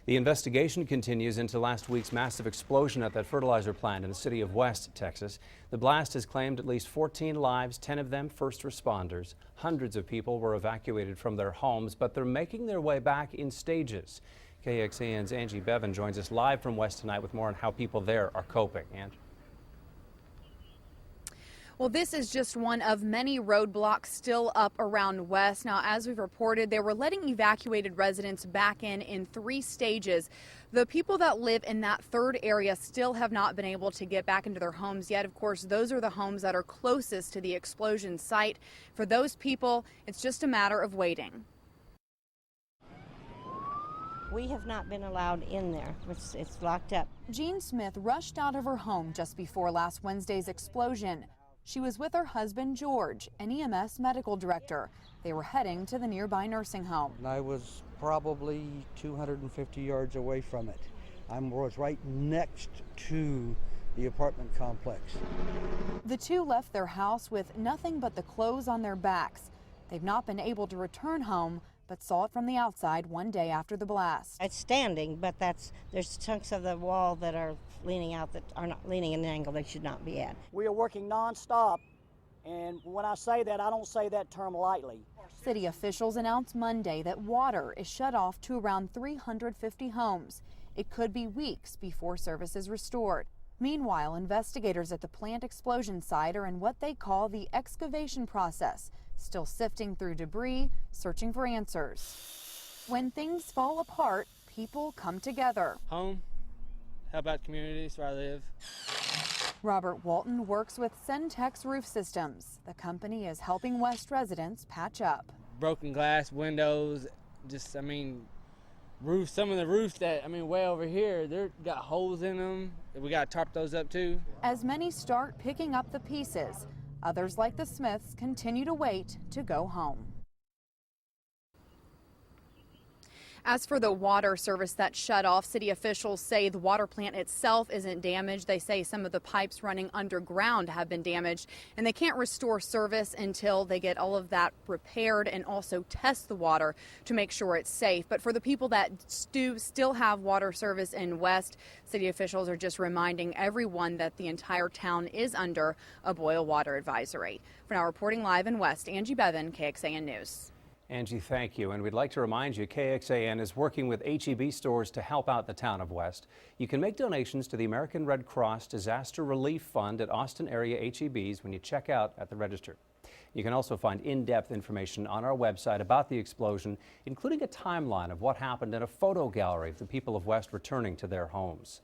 The investigation continues into last week's massive explosion at that fertilizer plant in the city of West, Texas. The blast has claimed at least 14 lives, 10 of them first responders. Hundreds of people were evacuated from their homes, but they're making their way back in stages. KXAN's Angie Bevan joins us live from West tonight with more on how people there are coping. Angie. Well, this is just one of many roadblocks still up around West. Now, as we've reported, they were letting evacuated residents back in 3 stages. The people that live in that third area still have not been able to get back into their homes yet. Of course, those are the homes that are closest to the explosion site. For those people, it's just a matter of waiting. We have not been allowed in there. It's locked up. Jean Smith rushed out of her home just before last Wednesday's explosion. She was with her husband, George, an EMS medical director. They were heading to the nearby nursing home. I was probably 250 yards away from it. I was right next to the apartment complex. The two left their house with nothing but the clothes on their backs. They've not been able to return home, but saw it from the outside one day after the blast. It's standing, but there's chunks of the wall that are leaning out that are not leaning in an angle they should not be at. We are working nonstop, and when I say that, I don't say that term lightly. City officials announced Monday that water is shut off to around 350 homes. It could be weeks before service is restored. Meanwhile, investigators at the plant explosion site are in what they call the excavation process, still sifting through debris, searching for answers. When things fall apart, people come together. Home, help out communities where I live. Robert Walton works with Centex Roof Systems. The company is helping West residents patch up. Broken glass, windows, roofs. Some of the roofs that, way over here, they've got holes in them. We got to tarp those up too. As many start picking up the pieces, others like the Smiths continue to wait to go home. As for the water service that shut off, city officials say the water plant itself isn't damaged. They say some of the pipes running underground have been damaged, and they can't restore service until they get all of that repaired and also test the water to make sure it's safe. But for the people that still have water service in West, city officials are just reminding everyone that the entire town is under a boil water advisory. For now, reporting live in West, Angie Bevan, KXAN News. Angie, thank you. And we'd like to remind you, KXAN is working with H-E-B stores to help out the town of West. You can make donations to the American Red Cross Disaster Relief Fund at Austin area H-E-Bs when you check out at the register. You can also find in-depth information on our website about the explosion, including a timeline of what happened and a photo gallery of the people of West returning to their homes.